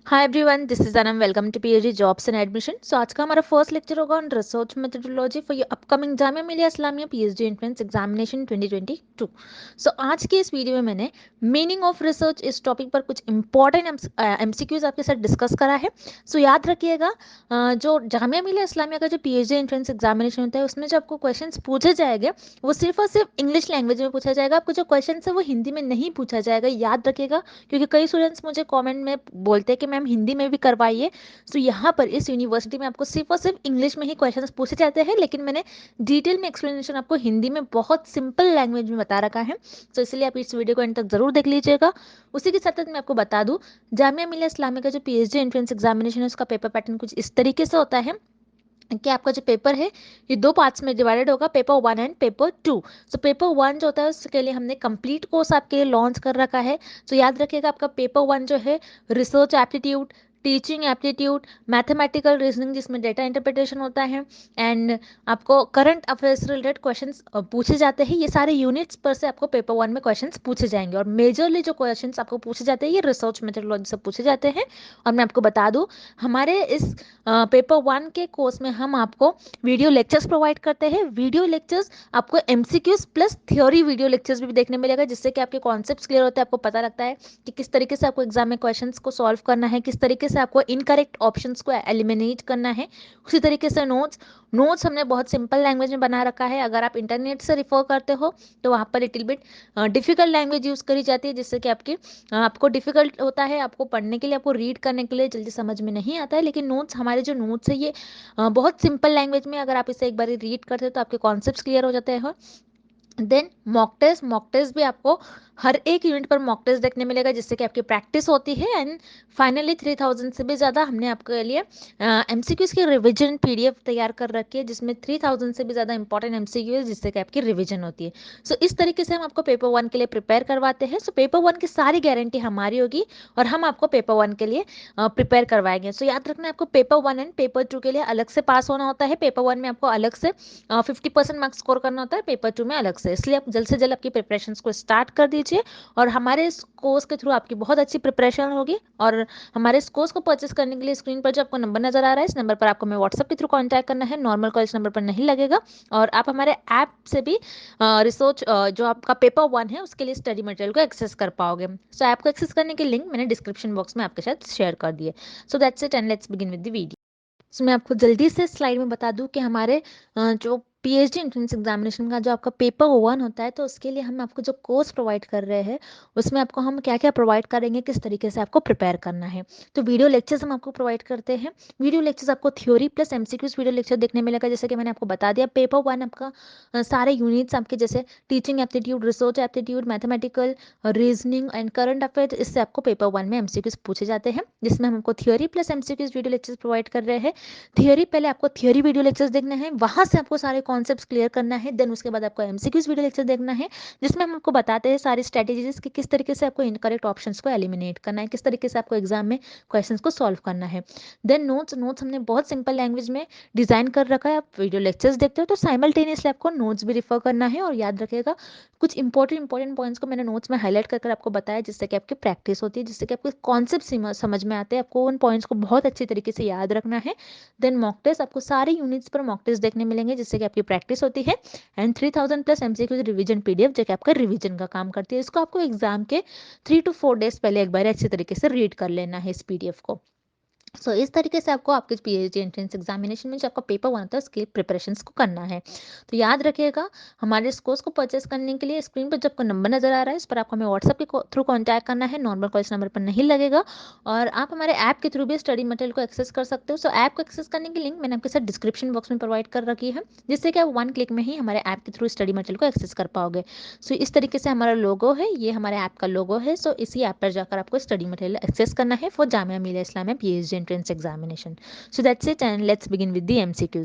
Hi everyone, this is Anam. Welcome to PhD jobs and admission. So आज का हमारा first lecture होगा on research methodology for your upcoming Jamia Millia Islamia PhD entrance examination 2022। So आज की इस video में मैंने मीनिंग ऑफ रिसर्च इस टॉपिक पर कुछ इंपॉर्टेंट एमसीक्यूज आपके साथ डिस्कस करा है। सो याद रखिएगा, जो जामिया मिलिया इस्लामिया का जो पीएचडी एंट्रेंस एग्जामिनेशन होता है उसमें जो आपको क्वेश्चन पूछे जाएंगे वो सिर्फ और सिर्फ इंग्लिश लैंग्वेज में पूछा जाएगा। आपको जो क्वेश्चन है वो हिंदी में नहीं पूछा जाएगा, याद रखिएगा। क्योंकि कई स्टूडेंट्स मुझे कमेंट में बोलते हैं कि मैम हिंदी में भी करवाइए। सो यहाँ पर इस यूनिवर्सिटी में आपको सिर्फ और सिर्फ इंग्लिश में ही क्वेश्चंस पूछे जाते हैं, लेकिन मैंने डिटेल में एक्सप्लेनेशन आपको हिंदी में बहुत सिंपल लैंग्वेज में बता रखा है। सो इसलिए आप इस वीडियो को एंड तक जरूर देख लीजिएगा। उसी के साथ साथ मैं आपको बता दूं, जामिया मिलिया इस्लामिया का जो पीएचडी एंट्रेंस एग्जामिनेशन है उसका पेपर पैटर्न कुछ इस तरीके से होता है कि आपका जो पेपर है ये दो पार्ट्स में डिवाइडेड होगा, paper 1 and paper 2। So paper 1 जो होता है उसके लिए हमने कंप्लीट कोर्स आपके लिए लॉन्च कर रखा है। सो याद रखिएगा, आपका पेपर 1 जो है research aptitude, teaching aptitude, mathematical reasoning जिसमें डेटा इंटरप्रिटेशन होता है, एंड आपको करंट अफेयर्स रिलेटेड क्वेश्चंस पूछे जाते हैं। ये सारे यूनिट्स पर से आपको पेपर 1 में क्वेश्चंस पूछे जाएंगे, और मेजरली जो क्वेश्चंस आपको पूछे जाते हैं ये रिसर्च मेथोडोलॉजी से पूछे जाते हैं। और मैं आपको बता दूं, हमारे इस पेपर 1 के कोर्स में हम आपको वीडियो लेक्चर्स प्रोवाइड करते हैं। वीडियो लेक्चर्स आपको MCQs plus theory video lectures भी देखने मिलेगा, जिससे कि आपके कॉन्सेप्ट्स क्लियर होते हैं। आपको पता लगता है कि किस तरीके से आपको एग्जाम में क्वेश्चंस को सॉल्व करना है, किस तरीके से आपको इनकरेक्ट ऑप्शंस को एलिमिनेट करना है। उसी तरीके से नोट्स नोट्स हमने बहुत सिंपल लैंग्वेज में बना रखा है। अगर आप इंटरनेट से रिफर करते हो तो वहाँ पर little bit difficult language use करी जाती है, जिससे कि आपको डिफिकल्ट होता है, आपको पढ़ने के लिए, आपको रीड करने के लिए जल्दी समझ में नहीं आता है। लेकिन नोट्स, हमारे जो नोट्स है ये बहुत सिंपल लैंग्वेज में, अगर आप इसे एक बार रीड करते हो तो आपके कॉन्सेप्ट्स क्लियर हो जाते हैं। देन मॉक टेस्ट भी आपको हर एक यूनिट पर मॉक टेस्ट देखने मिलेगा, जिससे कि आपकी प्रैक्टिस होती है। एंड फाइनली 3000 से भी ज़्यादा हमने आपके लिए एमसीक्यूज की रिवीजन पीडीएफ तैयार कर रखी है, जिसमें 3000 से भी ज़्यादा इंपॉर्टेंट एमसीक्यू है, जिससे कि आपकी रिवीजन होती है। सो इस तरीके से हम आपको पेपर 1 के लिए प्रिपेयर करवाते हैं। सो पेपर 1 की सारी गारंटी हमारी होगी और हम आपको पेपर 1 के लिए प्रिपेयर करवाएंगे। सो याद रखना, आपको पेपर 1 एंड पेपर 2 के लिए अलग से पास होना होता है। पेपर 1 में आपको अलग से 50% मार्क्स स्कोर करना होता है, पेपर 2 में अलग से। इसलिए आप जल्द से जल्द आपकी प्रिपरेशन को स्टार्ट कर दीजिए, और हमारे इस कोर्स के थ्रू आपकी बहुत अच्छी प्रिपरेशन होगी। और हमारे इस कोर्स को परचेस करने के लिए स्क्रीन पर जो आपको नंबर नजर आ रहा है, इस नंबर पर आपको मैं व्हाट्सएप के थ्रू कॉन्टैक्ट करना है। नॉर्मल कॉल इस नंबर पर नहीं लगेगा। और आप हमारे ऐप से भी रिसर्च जो आपका पेपर 1 है उसके लिए स्टडी मटेरियल को एक्सेस कर पाओगे। सो ऐप को एक्सेस करने के लिंक मैंने डिस्क्रिप्शन बॉक्स में आपके साथ शेयर कर दिए। So that's it, and let's begin with the video. So मैं आपको जल्दी से स्लाइड में बता दूं कि हमारे जो पीएचडी एंट्रेंस एग्जामिनेशन का जो आपका पेपर 1 होता है, तो उसके लिए हम आपको जो कोर्स प्रोवाइड कर रहे हैं उसमें आपको हम क्या क्या प्रोवाइड करेंगे, किस तरीके से आपको प्रिपेयर करना है। तो वीडियो लेक्चर्स हम आपको प्रोवाइड करते हैं। वीडियो लेक्चर्स आपको theory plus MCQs video lecture देखने मिलेगा। जैसे कि मैंने आपको बता दिया, पेपर 1 आपका सारे यूनिट्स आपके जैसे teaching aptitude, research aptitude, mathematical, reasoning and current affair, इससे आपको पेपर 1 में एमसीक्यूज पूछे जाते हैं, जिसमें हम आपको theory plus MCQs video lectures provide कर रहे हैं। थियोरी, पहले आपको थियोरी वीडियो लेक्चर्स देखना है, वहां से आपको सारे कॉन्सेप्ट्स क्लियर करना है। देन उसके बाद आपको एमसीक्यूज वीडियो लेक्चर देखना है, जिसमें हम आपको बताते हैं सारी स्ट्रेटेजीज कि किस तरीके से आपको इनकरेक्ट ऑप्शंस को एलिमिनेट करना है, किस तरीके से आपको एग्जाम में क्वेश्चंस को सॉल्व करना है। देन नोट्स नोट्स हमने बहुत सिंपल लैंग्वेज में डिजाइन कर रखा है। आप वीडियो लेक्चर्स देखते हो तो साइमल्टेनियसली आपको नोट्स भी रिफर करना है। और याद रखिएगा, कुछ इंपॉर्टेंट पॉइंट्स को मैंने नोट्स में हाईलाइट कर आपको बताया, जिससे कि आपकी प्रैक्टिस होती है, जिससे कि आपको कॉन्सेप्ट समझ में आते हैं। आपको उन पॉइंट्स को बहुत अच्छी तरीके से याद रखना है। देन मॉक टेस्ट, आपको सारे यूनिट्स पर मॉक टेस्ट देखने मिलेंगे, जिससे कि आपकी प्रैक्टिस होती है। And 3000 plus MCQ revision PDF, जो कि आपका रिवीजन का काम करती है। इसको आपको एग्जाम के 3 to 4 डेज पहले एक बार अच्छी तरीके से रीड कर लेना है इस पीडीएफ को। इस तरीके से आपको आपके पीएचडी एंट्रेंस एग्जामिनेशन में जो आपका पेपर 1 होता है उसके प्रिपरेशंस को करना है। तो याद रखिएगा, हमारे इस कोर्स को परचेस करने के लिए स्क्रीन पर जो आपको नंबर नजर आ रहा है इस पर आपको हमें व्हाट्सएप के थ्रू कॉन्टैक्ट करना है। नॉर्मल कॉल इस नंबर पर नहीं लगेगा। और आप हमारे ऐप के थ्रू भी स्टडी मटेरियल को एक्सेस कर सकते हो। ऐप को एक्सेस करने की लिंक मैंने आपके साथ डिस्क्रिप्शन बॉक्स में प्रोवाइड कर रखी है, जिससे कि आप 1 क्लिक में ही हमारे ऐप के थ्रू स्टडी मटेरियल को एक्सेस कर पाओगे। इस तरीके से हमारा लोगो है, ये हमारे ऐप का लोगो है। इसी ऐप पर जाकर आपको स्टडी मटेरियल एक्सेस करना है for Jamia Millia Islamia PhD entrance examination. So that's it, and let's begin with the MCQs.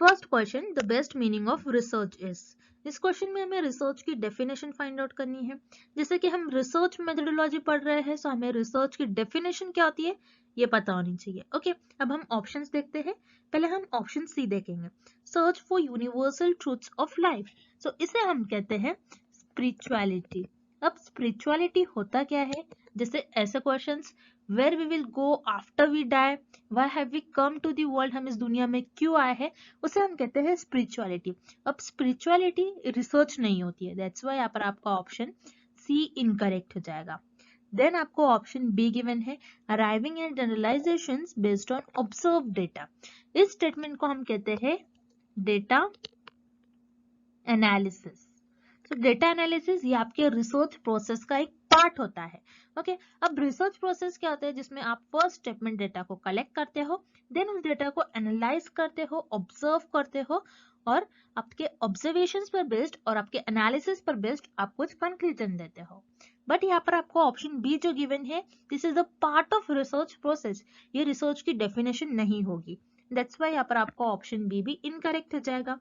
First question, the best meaning of research is. इस क्वेश्चन में हमें रिसर्च की डेफिनेशन फाइंड आउट करनी है। जैसे कि हम रिसर्च मेथोडोलॉजी पढ़ रहे हैं, सो हमें रिसर्च की डेफिनेशन क्या होती है ये पता होनी चाहिए। ओके, अब हम ऑप्शंस देखते हैं। पहले हम ऑप्शन सी देखेंगे, search for universal truths of life. इसे हम कहते हैं स्पिरिचुअलिटी। अब स्पिरिचुअलिटी होता क्या है? जैसे ऐसे questions, where we will go after we die, why have we come to the world, हम इस दुनिया में क्यों आए हैं, उसे हम कहते हैं स्पिरिचुअलिटी। अब स्पिरिचुअलिटी रिसर्च नहीं होती है, दैट्स वाई यहाँ पर आपका ऑप्शन सी इनकरेक्ट हो जाएगा। देन आपको ऑप्शन बी गिवन है, arriving at generalisations based on observe data. इस स्टेटमेंट को हम कहते हैं डेटा एनालिसिस। तो डेटा एनालिसिस ये आपके रिसर्च प्रोसेस का एक पार्ट होता है। ओके अब रिसर्च प्रोसेस क्या होता है, जिसमें आप फर्स्ट स्टेप में डेटा को कलेक्ट करते हो, देन उस डेटा को एनालाइज करते हो, ऑब्जर्व करते हो, और आपके ऑब्जर्वेशंस पर बेस्ड और आपके एनालिसिस पर बेस्ड आप कुछ कंक्लूजन देते हो। बट यहाँ पर आपको ऑप्शन बी जो गिवन है, this is a part of research process, ये रिसर्च की डेफिनेशन नहीं होगी, दैट्स वाई यहाँ पर आपको ऑप्शन बी भी इनकरेक्ट हो जाएगा।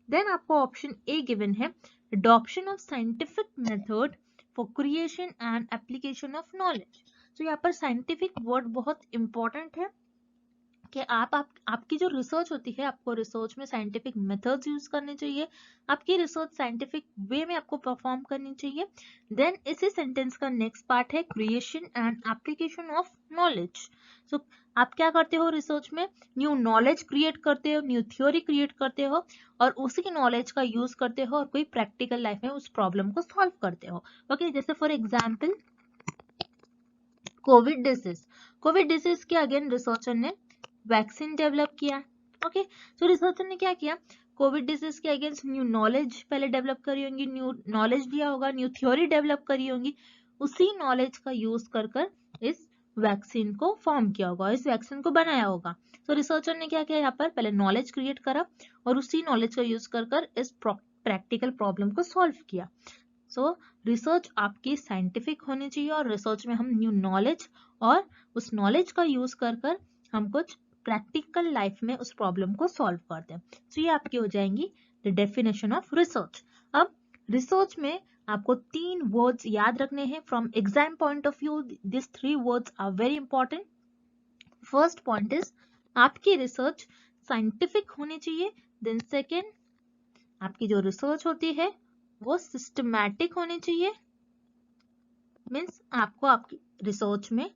देन आपको ऑप्शन ए गिवन है, adoption of scientific method for creation and application of knowledge। तो यहाँ पर साइंटिफिक वर्ड बहुत इंपॉर्टेंट है कि आपकी जो रिसर्च होती है, आपको रिसर्च में साइंटिफिक मेथड्स यूज करने चाहिए, आपकी रिसर्च साइंटिफिक वे में आपको परफॉर्म करनी चाहिए। देन इसी सेंटेंस का नेक्स्ट पार्ट है creation and application of knowledge. So आप क्या करते हो रिसर्च में, न्यू नॉलेज क्रिएट करते हो, न्यू थ्योरी क्रिएट करते हो, और उसी नॉलेज का यूज करते हो और कोई प्रैक्टिकल लाइफ में उस प्रॉब्लम को सॉल्व करते हो। ओके जैसे फॉर एग्जाम्पल कोविड डिसीज के अगेन रिसर्चर ने वैक्सीन डेवलप किया। ओके तो रिसर्चर ने क्या किया, कोविड डिजीज के अगेंस्ट न्यू नॉलेज पहले डेवलप करी होंगी, न्यू नॉलेज दिया होगा, न्यू थ्योरी डेवलप करी होंगी, उसी नॉलेज का यूज कर इस वैक्सीन को फॉर्म किया होगा, इस वैक्सीन को बनाया होगा। तो रिसर्चर ने क्या किया, यहाँ पर पहले नॉलेज क्रिएट करा और उसी नॉलेज का यूज कर इस प्रैक्टिकल प्रॉब्लम को सॉल्व किया। सो रिसर्च आपकी साइंटिफिक होनी चाहिए और रिसर्च में हम न्यू नॉलेज और उस नॉलेज का यूज कर हम कुछ प्रैक्टिकल लाइफ में उस प्रॉब्लम को सॉल्व करते हैं। तो ये आपकी हो जाएंगी द डेफिनेशन ऑफ रिसर्च। अब रिसर्च में आपको 3 वर्ड्स याद रखने हैं from exam point of view, this 3 words are very important. First point is आपकी रिसर्च साइंटिफिक होनी चाहिए। देन सेकेंड, आपकी जो रिसर्च होती है वो सिस्टमैटिक होनी चाहिए, मीन्स आपको आपकी रिसर्च में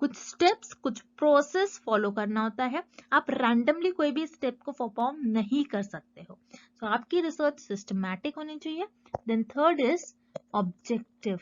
कुछ स्टेप्स, कुछ प्रोसेस फॉलो करना होता है, आप रैंडमली कोई भी स्टेप को परफॉर्म नहीं कर सकते हो। तो आपकी रिसर्च सिस्टमैटिक होनी चाहिए। Then third is objective,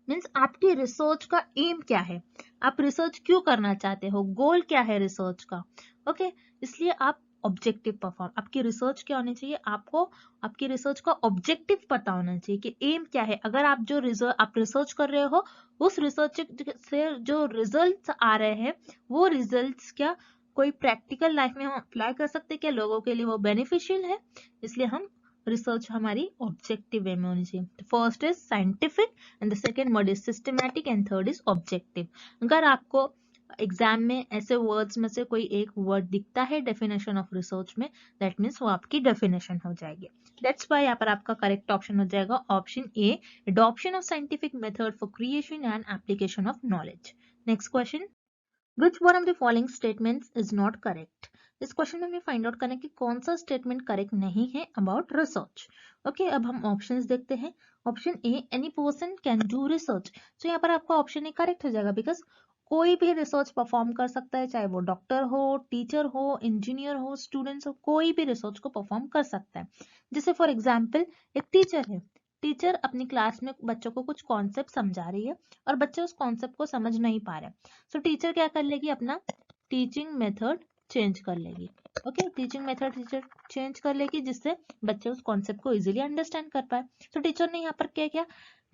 means आपकी रिसर्च का एम क्या है, आप रिसर्च क्यों करना चाहते हो, गोल क्या है रिसर्च का। ओके इसलिए आप ऑब्जेक्टिव परफॉर्म, आपकी रिसर्च क्या होनी चाहिए, आपको आपकी रिसर्च का ऑब्जेक्टिव पता होना चाहिए कि एम क्या है। अगर आप जो आप रिसर्च कर रहे हो, उस रिसर्च से जो रिजल्ट्स आ रहे हैं वो रिजल्ट्स क्या कोई प्रैक्टिकल लाइफ में हम अप्लाई कर सकते हैं, क्या लोगों के लिए वो बेनिफिशियल है, इसलिए हम रिसर्च हमारी ऑब्जेक्टिव वे में होनी चाहिए। First is scientific and the second word is systematic and third is objective. अगर आपको एग्जाम में ऐसे वर्ड्स में से कोई एक वर्ड दिखता है डेफिनेशन ऑफ रिसर्च में, दैट मीन्स वो आपकी डेफिनेशन हो जाएगी। दैट्स वाई यहाँ पर आपका करेक्ट ऑप्शन हो जाएगा option A, adoption of scientific method for creation and application of knowledge. Next question, Which one of the following statements is not correct? इस क्वेश्चन में हमें फाइंड आउट करना है कि कौन सा स्टेटमेंट करेक्ट नहीं है अबाउट रिसर्च। ओके अब हम ऑप्शंस देखते हैं। Option A, any person can do research. तो यहाँ पर आपका ऑप्शन ए करेक्ट हो जाएगा, बिकॉज कोई भी रिसर्च परफॉर्म कर सकता है, चाहे वो डॉक्टर हो, टीचर हो, इंजीनियर हो, स्टूडेंट्स हो, कोई भी रिसर्च को परफॉर्म कर सकता है। जैसे फॉर एग्जाम्पल एक टीचर है, टीचर अपनी क्लास में बच्चों को कुछ कॉन्सेप्ट समझा रही है और बच्चे उस कॉन्सेप्ट को समझ नहीं पा रहे, सो टीचर क्या कर लेगी, अपना टीचिंग मेथड चेंज कर लेगी। Okay teaching method teacher change कर लेगी जिससे बच्चे उस कॉन्सेप्ट को इजीली अंडरस्टैंड कर पाए। तो टीचर ने यहाँ पर क्या किया,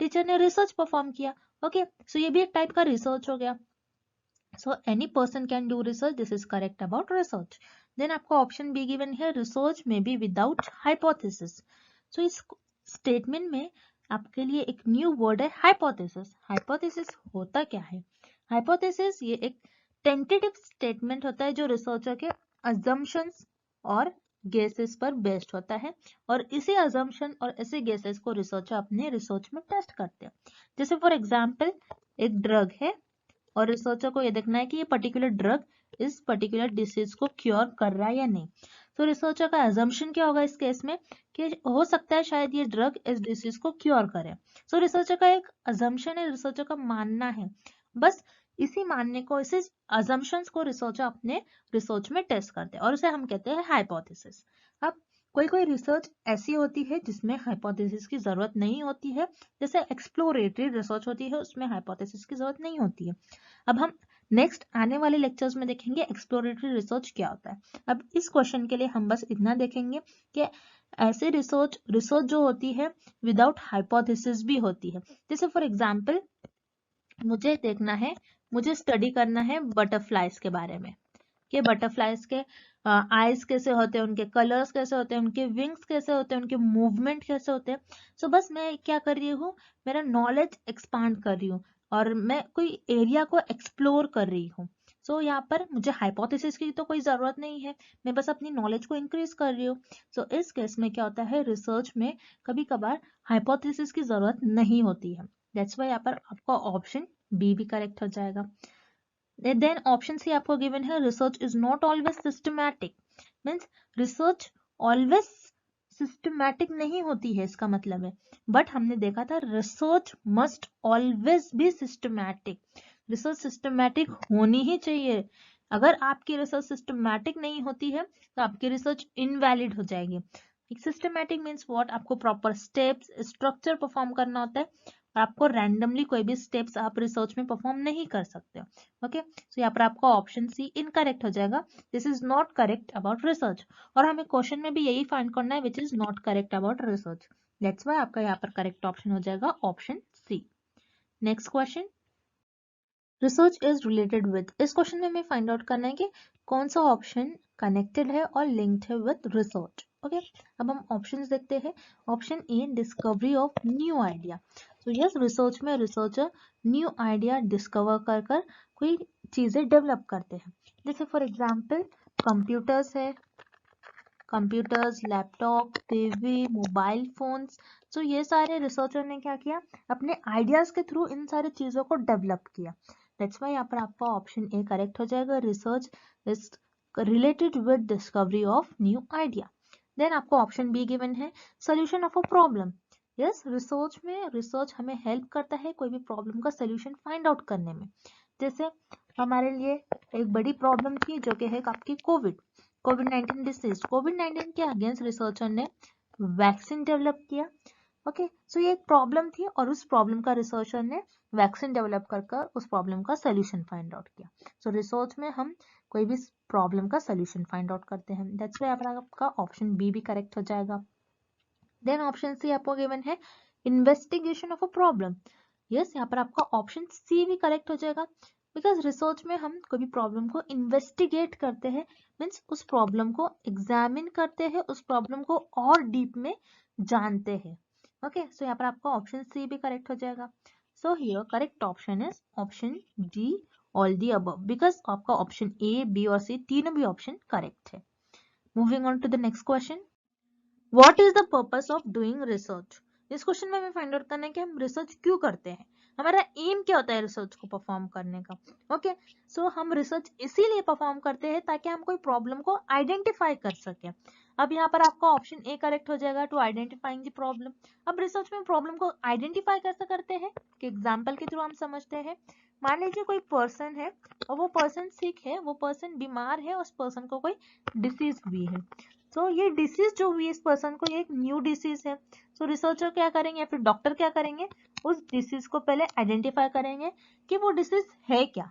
टीचर ने रिसर्च परफॉर्म किया। ओके सो ये भी एक टाइप का रिसर्च हो गया। So any person can do research, this is correct about research. Then आपको ऑप्शन बी गिवन है, रिसर्च में बी विदाउट हाइपोथेसिस। सो इस स्टेटमेंट में आपके लिए एक न्यू वर्ड है हाइपोथेसिस। हाइपोथेसिस होता क्या है, हाइपोथेसिस ये एक टेंटेटिव स्टेटमेंट होता है जो रिसर्चर के अजम्पशंस और गेसेस पर बेस्ड होता है, और इसी अजम्पशन और इसी गेसेस को रिसर्चर अपने रिसर्च में टेस्ट करते हैं। जैसे फॉर एग्जांपल एक ड्रग है और रिसर्चर को ये देखना है कि ये पर्टिकुलर ड्रग इस पर्टिकुलर डिसीज को क्योर कर रहा है या नहीं। सो रिसर्चर का एजम्पशन क्या होगा इस केस में कि हो सकता है शायद ये ड्रग इस डिसीज को क्योर करे। सो रिसर्चर का एक अजम्पशन है, रिसर्चर का मानना है, बस इसी मानने को, इसी अजम्पशंस को रिसर्चर अपने रिसर्च में टेस्ट करते हैं और उसे हम कहते हैं हाइपोथेसिस। अब कोई रिसर्च ऐसी होती है जिसमें हाइपोथेसिस की जरूरत नहीं होती है, जैसे एक्सप्लोरेटरी रिसर्च होती है उसमें हाइपोथेसिस की जरूरत नहीं होती है। अब हम नेक्स्ट आने वाले लेक्चर्स में देखेंगे एक्सप्लोरेटरी रिसर्च क्या होता है। अब इस क्वेश्चन के लिए हम बस इतना देखेंगे कि ऐसे रिसर्च जो होती है विदाउट हाइपोथेसिस भी होती है। जैसे फॉर एग्जांपल मुझे देखना है, मुझे स्टडी करना है बटरफ्लाइज के बारे में कि बटरफ्लाइज के आईज कैसे होते हैं, उनके कलर्स कैसे होते हैं, उनके विंग्स कैसे होते हैं, उनके मूवमेंट कैसे होते हैं। सो बस मैं क्या कर रही हूँ, मेरा नॉलेज एक्सपांड कर रही हूँ और मैं कोई एरिया को एक्सप्लोर कर रही हूँ। सो यहाँ पर मुझे हाइपोथेसिस की तो कोई जरूरत नहीं है, मैं बस अपनी नॉलेज को इंक्रीज कर रही हूँ। सो इस केस में क्या होता है, रिसर्च में कभी कभार हाइपोथेसिस की जरूरत नहीं होती है। दैट्स वाई यहाँ पर आपका ऑप्शन बी भी करेक्ट हो जाएगा। देन ऑप्शन सी आपको गिवन है research is not always systematic, means research always systematic नहीं होती है, इसका मतलब है। बट हमने देखा था research must always be systematic, research systematic होनी ही चाहिए। अगर आपकी रिसर्च सिस्टमैटिक नहीं होती है तो आपकी रिसर्च इनवैलिड हो जाएगी। सिस्टमैटिक मीन्स व्हाट, आपको प्रॉपर स्टेप्स स्ट्रक्चर परफॉर्म करना होता है, आपको रैंडमली कोई भी स्टेप्स आप रिसर्च में परफॉर्म नहीं कर सकते। ओके, सो यहाँ पर आपका ऑप्शन सी इनकरेक्ट हो जाएगा, this is not correct about research. और हमें क्वेश्चन में भी यही फाइंड करना है which is not correct about research. That's why आपका यहाँ पर करेक्ट ऑप्शन हो जाएगा option C. Next question, research is related with, इस क्वेश्चन में हमें फाइंड आउट करना है कि कौन सा ऑप्शन कनेक्टेड है और लिंक्ड है विद रिसर्च। ओके, अब हम ऑप्शंस देखते हैं। Option A discovery of new idea. तो यस, रिसर्च में रिसर्चर न्यू आइडिया डिस्कवर कर कोई चीजें डेवलप करते हैं। जैसे फॉर एग्जांपल कंप्यूटर्स है, computers, laptop, TV, mobile phones. तो ये सारे रिसर्चर ने क्या किया, अपने आइडियाज के थ्रू इन सारी चीजों को डेवलप किया। दैट्स वाई यहाँ पर आपका ऑप्शन ए करेक्ट हो जाएगा, research is related with discovery of new idea. Then आपको ऑप्शन बी गिवन है, solution of a problem. Yes, research में रिसर्च हमें हेल्प करता है कोई भी प्रॉब्लम का सोल्यूशन फाइंड आउट करने में। जैसे हमारे लिए एक बड़ी प्रॉब्लम थी जो कि है आपकी कोविड-19 डिसीज। कोविड-19 के अगेंस्ट रिसर्चर ने वैक्सीन डेवलप किया। ओके, सो ये एक प्रॉब्लम थी और उस प्रॉब्लम का रिसर्चर ने वैक्सीन डेवलप कर उस प्रॉब्लम का सोल्यूशन फाइंड आउट किया। सो रिसर्च में हम कोई भी प्रॉब्लम का सोल्यूशन फाइंड आउट करते हैं। दैट्स व्हाई आपका ऑप्शन बी भी करेक्ट हो जाएगा। देन ऑप्शन सी आपको गिवन है, investigation of a problem. Yes, यहाँ पर आपका ऑप्शन सी भी करेक्ट हो जाएगा, बिकॉज रिसर्च में हम कोई भी प्रॉब्लम को इन्वेस्टिगेट करते हैं, मीन्स उस प्रॉब्लम को एग्जामिन करते हैं, उस प्रॉब्लम को और डीप में जानते हैं। ओके, सो यहाँ पर आपका ऑप्शन सी भी करेक्ट हो जाएगा। So here correct option is option D, all the above, because आपका ऑप्शन ए, बी और सी तीनों भी ऑप्शन करेक्ट है। Moving on to the next question, what is the purpose of doing research. इस question में हमें find out करना है कि हम रिसर्च क्यों करते हैं, हमारा एम क्या होता है रिसर्च को परफॉर्म करने का। ओके, सो हम रिसर्च इसीलिए परफॉर्म करते हैं ताकि हम कोई प्रॉब्लम को आइडेंटिफाई कर सकें। अब यहाँ पर आपका ऑप्शन ए करेक्ट हो जाएगा, टू आइडेंटिफाइंग द प्रॉब्लम। अब रिसर्च में प्रॉब्लम को आइडेंटिफाई कैसे करते हैं कि एग्जाम्पल के थ्रू हम समझते हैं। मान लीजिए कोई पर्सन है और वो पर्सन सिक है, वो पर्सन बीमार है, उस पर्सन को कोई डिसीज हुई है। तो ये डिसीज जो हुई इस पर्सन को, ये एक न्यू डिसीज है। तो रिसर्चर क्या करेंगे या फिर डॉक्टर क्या करेंगे, उस डिसीज को पहले आइडेंटिफाई करेंगे कि वो डिसीज है क्या।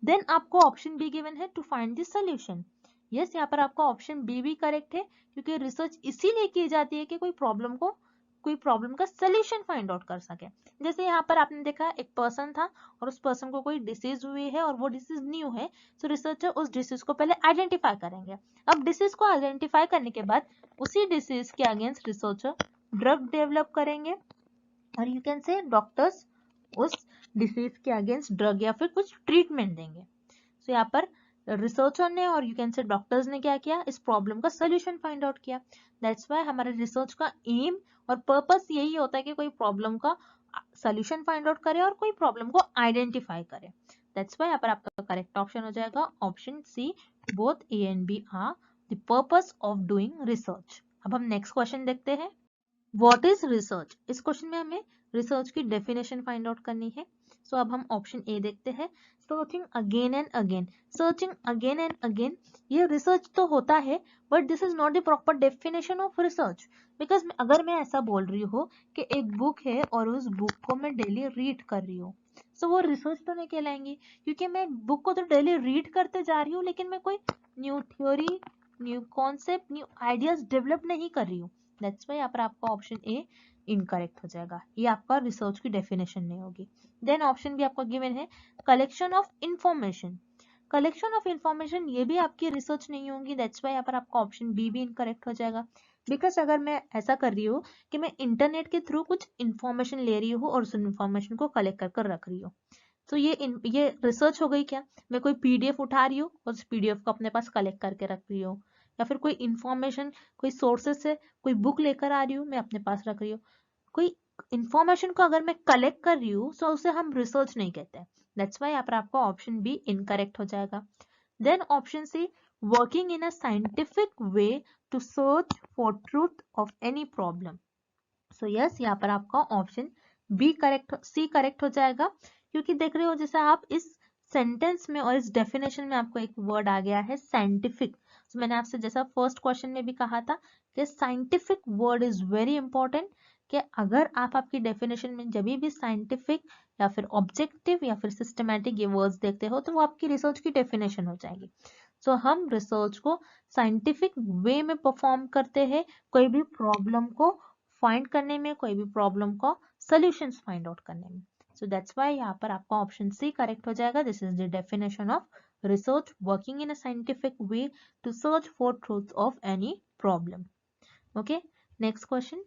देन आपको ऑप्शन बी गिवन है, to find the solution. Yes, यहाँ पर आपका ऑप्शन बी भी करेक्ट है, क्योंकि रिसर्च इसीलिए की जाती है कि कोई प्रॉब्लम का सोल्यूशन फाइंड आउट कर सके। जैसे यहाँ पर आपने देखा एक पर्सन था और उस पर्सन को कोई डिसीज हुई है और वो डिसीज न्यू है, तो रिसर्चर उस डिसीज को पहले आइडेंटिफाई करेंगे। अब डिसीज को आइडेंटिफाई करने के बाद उसी डिसीज के अगेंस्ट रिसर्चर ड्रग डेवलप करेंगे और यू कैन से डॉक्टर्स उस डिसीज के अगेंस्ट ड्रग या फिर कुछ ट्रीटमेंट देंगे। तो यहाँ पर रिसर्चर ने और यू कैन से डॉक्टर्स ने क्या किया, इस प्रॉब्लम का सोल्यूशन फाइंड आउट किया। दैट्स व्हाई हमारे रिसर्च का एम और पर्पस यही होता है कि कोई प्रॉब्लम का सोल्यूशन फाइंड आउट करे और कोई प्रॉब्लम को आइडेंटिफाई करे। दैट्स व्हाई यहाँ पर आपका करेक्ट ऑप्शन हो जाएगा option C, both A and B are the purpose of doing research. अब हम नेक्स्ट क्वेश्चन देखते हैं, व्हाट इज रिसर्च। इस क्वेश्चन में हमें रिसर्च की डेफिनेशन फाइंड आउट करनी है। सो अब हम ऑप्शन ए देखते हैं, searching again and again. Searching again and again ये रिसर्च तो होता है, but this is not the proper definition of research. Because अगर मैं ऐसा बोल रही हूँ कि एक बुक है और उस बुक को मैं डेली रीड कर रही हूँ, सो वो रिसर्च तो नहीं कहलाएंगी, क्योंकि मैं बुक को तो डेली रीड करते जा रही हूँ, लेकिन मैं कोई new theory, new concept, new ideas develop नहीं कर रही हूँ। दैट्स वाई यहाँ पर आपका ऑप्शन ए इनकरेक्ट हो जाएगा, ये आपका रिसर्च की डेफिनेशन नहीं होगी। देन ऑप्शन भी आपका गिवन है, collection of information. Collection of information ये भी आपकी रिसर्च नहीं होगी। दैट्स वाई यहाँ पर आपका ऑप्शन बी भी इनकरेक्ट हो जाएगा। बिकॉज अगर मैं ऐसा कर रही हूँ कि मैं इंटरनेट के थ्रू कुछ इंफॉर्मेशन ले रही हूँ और उस इंफॉर्मेशन को कलेक्ट कर कर रख रही हूँ, तो ये रिसर्च हो गई क्या। मैं कोई पीडीएफ उठा रही हूँ और उस पीडीएफ को अपने पास कलेक्ट करके रख रही हूँ, या फिर कोई इंफॉर्मेशन कोई सोर्सेस से कोई बुक लेकर आ रही हूँ, मैं अपने पास रख रही हूँ। कोई इंफॉर्मेशन को अगर मैं कलेक्ट कर रही हूँ तो उसे हम रिसर्च नहीं कहते हैं। दैट्स वाई यहाँ पर आपका ऑप्शन बी इनकरेक्ट हो जाएगा। Then option C, working in a scientific way to search for truth of any problem. So yes, यहाँ पर आपका option B correct, C correct हो जाएगा। क्योंकि देख रहे हो जैसे आप इस सेंटेंस में और इस डेफिनेशन में आपको एक वर्ड आ गया है साइंटिफिक। तो मैंने आपसे जैसा फर्स्ट क्वेश्चन में भी कहा था कि scientific word is very important, कि अगर आप आपकी डेफिनेशन में जब भी साइंटिफिक या फिर ऑब्जेक्टिव या फिर सिस्टमैटिक ये वर्ड्स देखते हो तो वो आपकी रिसर्च की डेफिनेशन हो जाएगी। सो हम रिसर्च को साइंटिफिक वे में परफॉर्म करते हैं, कोई भी प्रॉब्लम को फाइंड करने में, कोई भी प्रॉब्लम का सॉल्यूशंस फाइंड आउट करने में। सो दैट्स व्हाई यहाँ पर आपका ऑप्शन सी करेक्ट हो जाएगा। This is the definition of research, working in a scientific way to search for truth of any problem. Okay, next question,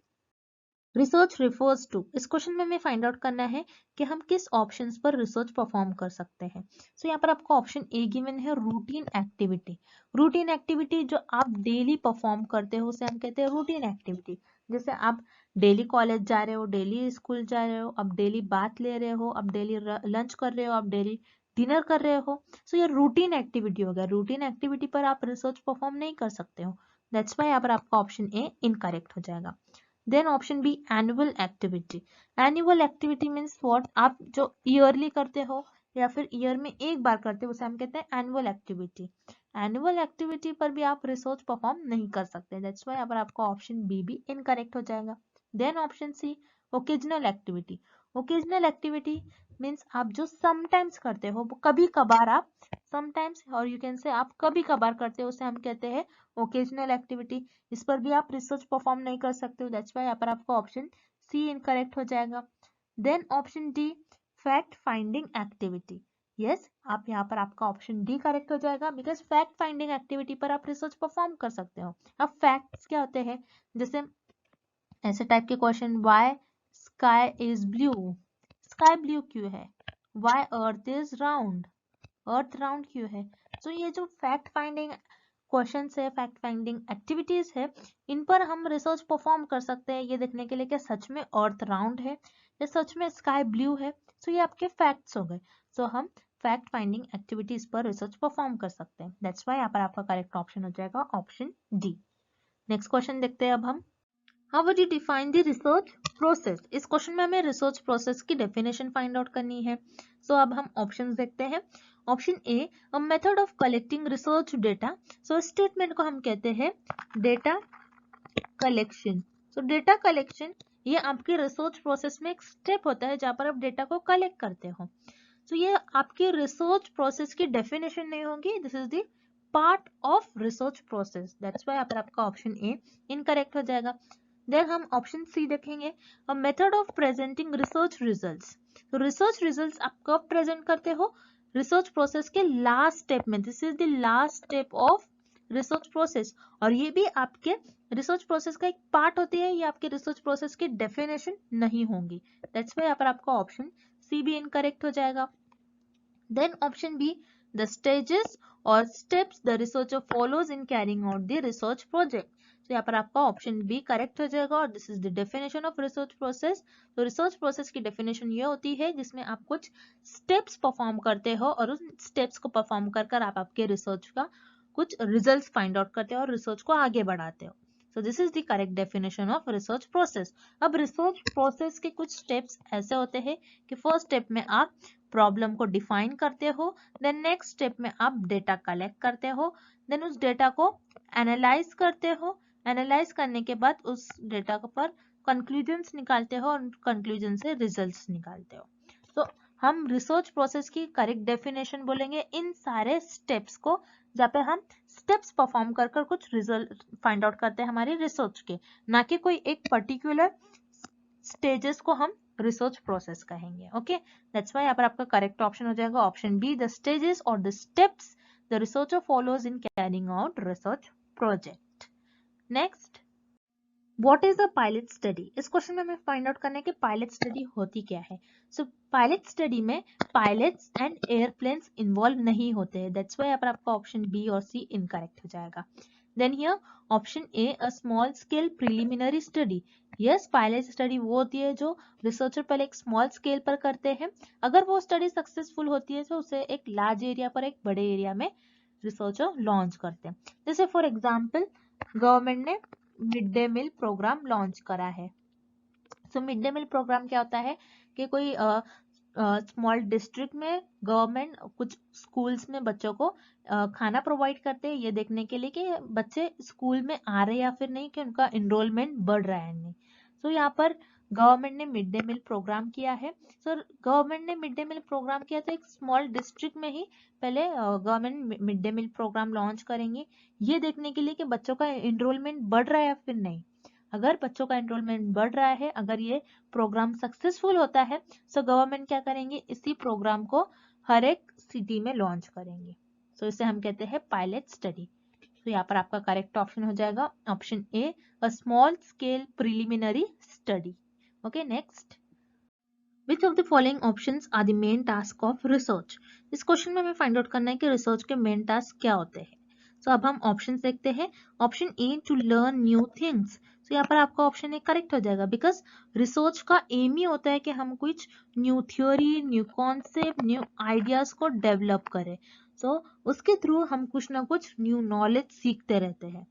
research refers to. इस question में हमें find out करना है कि हम किस ऑप्शंस पर रिसर्च परफॉर्म कर सकते हैं। सो यहाँ पर आपको ऑप्शन ए गिवन है, रूटीन एक्टिविटी। रूटीन एक्टिविटी जो आप डेली परफॉर्म करते हो उसे हम कहते हैं रूटीन एक्टिविटी। जैसे आप डेली कॉलेज जा रहे हो, डेली स्कूल जा रहे हो, आप डेली बात ले रहे हो, आप डेली लंच कर रहे हो, आप डेली डिनर कर रहे हो। सो ये रूटीन एक्टिविटी हो गया। रूटीन एक्टिविटी पर आप रिसर्च परफॉर्म नहीं कर सकते हो। दैट्स वाई यहाँ पर आपका ऑप्शन ए इनकरेक्ट हो जाएगा। Then option B, annual activity. Annual activity means what, आप जो ईयरली करते हो या फिर ईयर में एक बार करते हो उसे हम कहते हैं एनुअल एक्टिविटी। एनुअल एक्टिविटी पर भी आप रिसर्च परफॉर्म नहीं कर सकते। दैट्स व्हाई यहाँ पर आपका ऑप्शन बी भी इनकरेक्ट हो जाएगा। Then option C, occasional activity. Occasional activity means आप जो समटाइम्स करते हो, वो कभी कभार आप, समटाइम्स और यू कैन से आप कभी कभार करते हो, उसे हम कहते हैं ओकेजनल एक्टिविटी। इस पर भी आप रिसर्च परफॉर्म नहीं कर सकते हो। दैट्स व्हाई यहाँ पर आपका ऑप्शन सी इनकरेक्ट हो जाएगा। Then option D, fact finding activity. Yes, आप यहाँ पर आपका ऑप्शन डी करेक्ट हो जाएगा, बिकॉज फैक्ट फाइंडिंग एक्टिविटी पर आप रिसर्च परफॉर्म कर सकते हो। अब फैक्ट्स क्या होते हैं, जैसे ऐसे टाइप के question, why sky is blue, sky blue क्यों है, why earth is round, earth round क्यों है। तो ये जो फैक्ट फाइंडिंग क्वेश्चंस है, फैक्ट फाइंडिंग एक्टिविटीज है, इन पर हम रिसर्च परफॉर्म कर सकते हैं ये देखने के लिए कि सच में अर्थ राउंड है या सच में स्काई ब्लू है। तो ये आपके फैक्ट्स हो गए। सो हम फैक्ट फाइंडिंग एक्टिविटीज पर रिसर्च परफॉर्म कर सकते हैं। दैट्स व्हाई यहाँ पर आपका करेक्ट ऑप्शन हो जाएगा ऑप्शन डी। नेक्स्ट क्वेश्चन देखते हैं अब हम, how would you define the research process. इस क्वेश्चन में हमें रिसर्च प्रोसेस की डेफिनेशन फाइंड आउट करनी है। सो अब हम ऑप्शंस देखते हैं। Option A, a method of collecting research data. So statement को हम कहते हैं डेटा कलेक्शन। सो डेटा कलेक्शन ये आपके रिसर्च प्रोसेस में एक स्टेप होता है जहां पर आप डेटा को कलेक्ट करते हो। सो ये आपके रिसर्च प्रोसेस की डेफिनेशन नहीं होगी, this is the part of research process. That's why यहाँ पर आपका ऑप्शन ए इनकरेक्ट हो जाएगा। देन हम ऑप्शन सी देखेंगे, a method of presenting research results. तो रिसर्च रिजल्ट्स आप कब प्रेजेंट करते हो, रिसर्च प्रोसेस के लास्ट स्टेप में। This is the last step of research process, और ये भी आपके रिसर्च प्रोसेस का एक पार्ट होती है, ये आपके रिसर्च प्रोसेस की डेफिनेशन नहीं होंगी। दैट्स व्हाई यहाँ पर आपका ऑप्शन सी भी इनकरेक्ट हो जाएगा। Then option B, the stages और steps the researcher follows in carrying out the research project. तो यहाँ पर आपका ऑप्शन बी करेक्ट हो जाएगा, और this is the definition of research process. तो रिसर्च प्रोसेस की डेफिनेशन ये होती है जिसमें आप कुछ स्टेप्स परफॉर्म करते हो और उन स्टेप्स को परफॉर्म कर कर आप आपके रिसर्च का कुछ रिजल्ट्स फाइंड आउट करते हो और रिसर्च को आगे बढ़ाते हो। So this is the correct definition of research process. अब रिसर्च प्रोसेस के कुछ स्टेप्स ऐसे होते हैं कि फर्स्ट स्टेप में आप प्रॉब्लम को डिफाइन करते हो, देन नेक्स्ट स्टेप में आप डेटा कलेक्ट करते हो, देन उस डेटा को एनालाइज करते हो, एनालाइज करने के बाद उस डेटा पर कंक्लूजन्स निकालते हो और कंक्लूजन से रिजल्ट्स निकालते हो। तो हम रिसर्च प्रोसेस की करेक्ट डेफिनेशन बोलेंगे इन सारे स्टेप्स को, जहाँ पे हम स्टेप्स परफॉर्म कर कर कुछ रिजल्ट फाइंड आउट करते हैं हमारी रिसर्च के, ना कि कोई एक पर्टिकुलर स्टेजेस को हम रिसर्च प्रोसेस कहेंगे। ओके, दैट्स व्हाई यहाँ पर आपका करेक्ट ऑप्शन हो जाएगा ऑप्शन बी, द स्टेजेस और the steps the researcher follows in carrying out research project. Next, what is a pilot study? इस क्वेश्चन में हमें फाइंड आउट करना है कि पायलट स्टडी होती क्या है। सो पायलट स्टडी में पायलट्स एंड एयरप्लेन्स इन्वॉल्व नहीं होते हैं, दैट्स व्हाई यहाँ पर आपका ऑप्शन बी और सी इनकरेक्ट हो जाएगा। Then here option A, a small scale preliminary study. Yes, pilot study वो होती है जो रिसर्चर पहले एक स्मॉल स्केल पर करते हैं, अगर वो स्टडी सक्सेसफुल होती है तो उसे एक लार्ज एरिया पर, एक बड़े एरिया में रिसर्चर लॉन्च करते हैं। जैसे फॉर एग्जाम्पल गवर्नमेंट ने mid day meal program launch करा है। So mid day meal program क्या होता है कि कोई स्मॉल डिस्ट्रिक्ट में गवर्नमेंट कुछ स्कूल्स में बच्चों को खाना प्रोवाइड करते हैं, ये देखने के लिए कि बच्चे स्कूल में आ रहे या फिर नहीं, कि उनका एनरोलमेंट बढ़ रहा है नहीं। सो यहाँ पर गवर्नमेंट ने मिड डे मील प्रोग्राम किया है। सो गवर्नमेंट ने मिड डे मील प्रोग्राम किया तो एक स्मॉल डिस्ट्रिक्ट में ही पहले government mid day meal program launch करेंगे, ये देखने के लिए कि बच्चों का एनरोलमेंट बढ़ रहा है या फिर नहीं। अगर बच्चों का एनरोलमेंट बढ़ रहा है, अगर ये प्रोग्राम सक्सेसफुल होता है, सो गवर्नमेंट क्या करेंगे, इसी प्रोग्राम को हर एक सिटी में लॉन्च करेंगे। सो इसे हम कहते हैं पायलट स्टडी। तो यहाँ पर आपका करेक्ट ऑप्शन हो जाएगा option A, a small scale preliminary study. Okay, next, which of the following options are the main task of research? इस क्वेश्चन में हमें फाइंड आउट करना है कि रिसर्च के मेन टास्क क्या होते हैं। तो अब हम ऑप्शन देखते हैं। Option A, to learn new things. तो यहाँ पर आपका ऑप्शन ए करेक्ट हो जाएगा, बिकॉज रिसर्च का एम ही होता है कि हम कुछ new theory, new concept, new ideas को डेवलप करें। सो उसके थ्रू हम कुछ ना कुछ न्यू नॉलेज सीखते रहते हैं।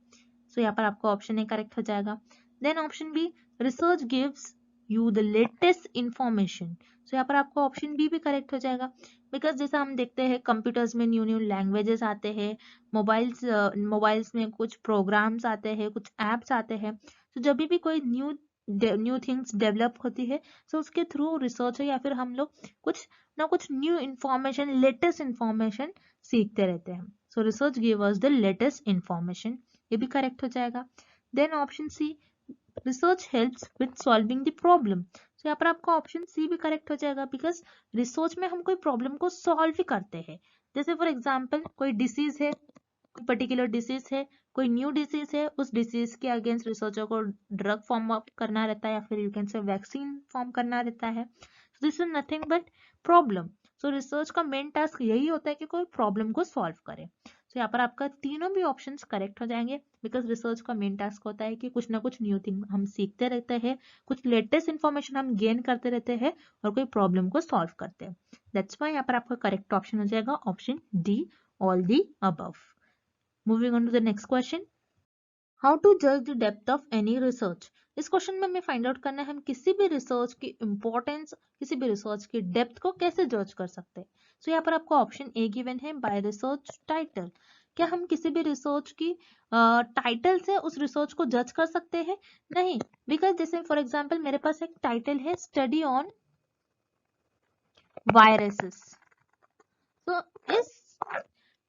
सो यहाँ पर आपका ऑप्शन ए करेक्ट हो जाएगा। Then option B, research gives you the latest information. So यहाँ पर आपका ऑप्शन बी भी करेक्ट हो जाएगा, बिकॉज जैसा हम देखते हैं कंप्यूटर्स में न्यू न्यू लैंग्वेजेस आते हैं, मोबाइल्स में कुछ प्रोग्राम्स आते हैं, कुछ एप्स आते हैं। तो जब भी कोई न्यू थिंग्स डेवलप होती है, सो उसके थ्रू रिसर्च या फिर हम लोग कुछ ना कुछ न्यू इंफॉर्मेशन, लेटेस्ट इंफॉर्मेशन सीखते रहते हैं। So research give us the latest information, ये भी करेक्ट हो जाएगा। Then option C, research helps with solving the problem. तो यहाँ पर आपका ऑप्शन सी भी करेक्ट हो जाएगा, बिकॉज रिसर्च में हम कोई प्रॉब्लम को सॉल्व करते हैं। जैसे फॉर एग्जांपल कोई डिसीज है, कोई पर्टिकुलर डिसीज है, कोई न्यू डिसीज है, उस डिसीज के अगेंस्ट रिसर्चर को ड्रग फॉर्म अप करना रहता है या फिर you can say vaccine form करना रहता है। So this is nothing but problem. So research का मेन टास्क यही होता है कि कोई प्रॉब्लम को सॉल्व करे। तो यहाँ पर आपका तीनों भी ऑप्शंस करेक्ट हो जाएंगे, बिकॉज रिसर्च का मेन टास्क होता है कि कुछ ना कुछ न्यू थिंग हम सीखते रहते हैं, कुछ लेटेस्ट इंफॉर्मेशन हम गेन करते रहते हैं और कोई प्रॉब्लम को सॉल्व करते हैं। दैट्स व्हाई यहाँ पर आपका करेक्ट ऑप्शन हो जाएगा option D, all the above. Moving on to the next question, how to जज the depth of any research? इस क्वेश्चन में हमें फाइंड आउट करना है हम किसी भी रिसर्च की इंपॉर्टेंस, किसी भी रिसर्च की डेप्थ को कैसे जज कर सकते हैं। सो यहाँ पर आपको ऑप्शन ए गिवन है, बाय रिसर्च टाइटल। क्या हम किसी भी रिसर्च की टाइटल से उस रिसर्च को जज कर सकते हैं? नहीं, बिकॉज जैसे फॉर एग्जाम्पल मेरे पास एक टाइटल है, स्टडी ऑन वायरसेस। तो इस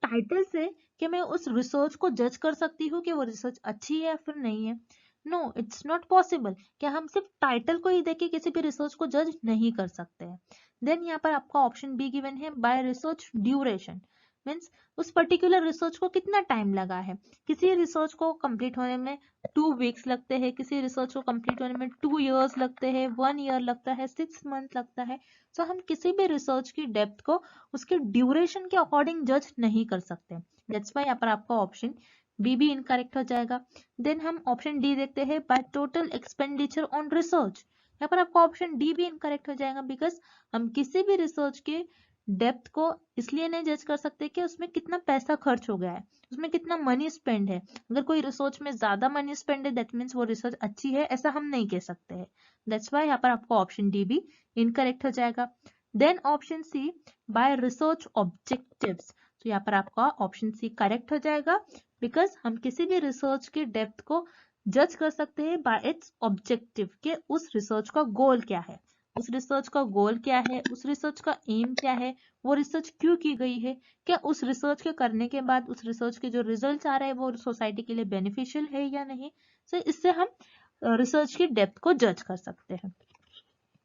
टाइटल से कि मैं उस रिसर्च को जज कर सकती हूँ कि वो रिसर्च अच्छी है या फिर नहीं है? No, it's not possible. क्या हम सिर्फ टाइटल को ही देख के किसी भी रिसर्च को जज नहीं कर सकते हैं। देन यहाँ पर आपका ऑप्शन बी गिवन है, बाय रिसर्च ड्यूरेशन। मीन्स उस पर्टिकुलर रिसर्च को कितना टाइम लगा है। किसी रिसर्च को कंप्लीट होने में 2 वीक्स लगते हैं, किसी रिसर्च को कंप्लीट होने में 2 इयर्स लगते हैं, 1 ईयर लगता है, 6 मंथ लगता है। तो हम किसी भी रिसर्च की डेप्थ को उसके ड्यूरेशन के अकॉर्डिंग जज नहीं कर सकते। दैट्स व्हाई यहाँ पर आपका ऑप्शन बी भी इनकरेक्ट हो जाएगा। देन हम ऑप्शन डी देखते हैं, by total expenditure on research. यहाँ पर आपका ऑप्शन डी भी इनकरेक्ट हो जाएगा, बिकॉज हम किसी भी रिसर्च के डेप्थ को इसलिए नहीं जज कर सकते कि उसमें कितना पैसा खर्च हो गया है, उसमें कितना मनी स्पेंड है। अगर कोई रिसर्च में ज्यादा मनी स्पेंड है दैट मीन्स वो रिसर्च अच्छी है, ऐसा हम नहीं कह सकते हैं। दैट्स वाई यहाँ पर आपको ऑप्शन डी भी इनकरेक्ट हो जाएगा। Then option C by research objectives, तो यहाँ पर आपका ऑप्शन सी करेक्ट हो जाएगा, बिकॉज हम किसी भी रिसर्च के डेप्थ को जज कर सकते हैं बाय इट्स ऑब्जेक्टिव, के उस रिसर्च का गोल क्या है, उस रिसर्च का गोल क्या है, उस रिसर्च का एम क्या है, वो रिसर्च क्यों की गई है, क्या उस रिसर्च के करने के बाद उस रिसर्च के जो रिजल्ट्स आ रहे हैं वो सोसाइटी के लिए बेनिफिशियल है या नहीं। सो इससे हम रिसर्च की डेप्थ को जज कर सकते हैं।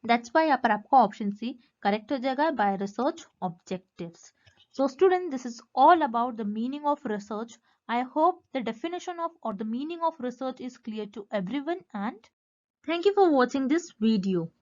दैट्स वाई यहाँ पर आपका ऑप्शन सी करेक्ट हो जाएगा, bye research objectives. So student, this is all about the meaning of research. I hope the definition of or the meaning of research is clear to everyone, and thank you for watching this video.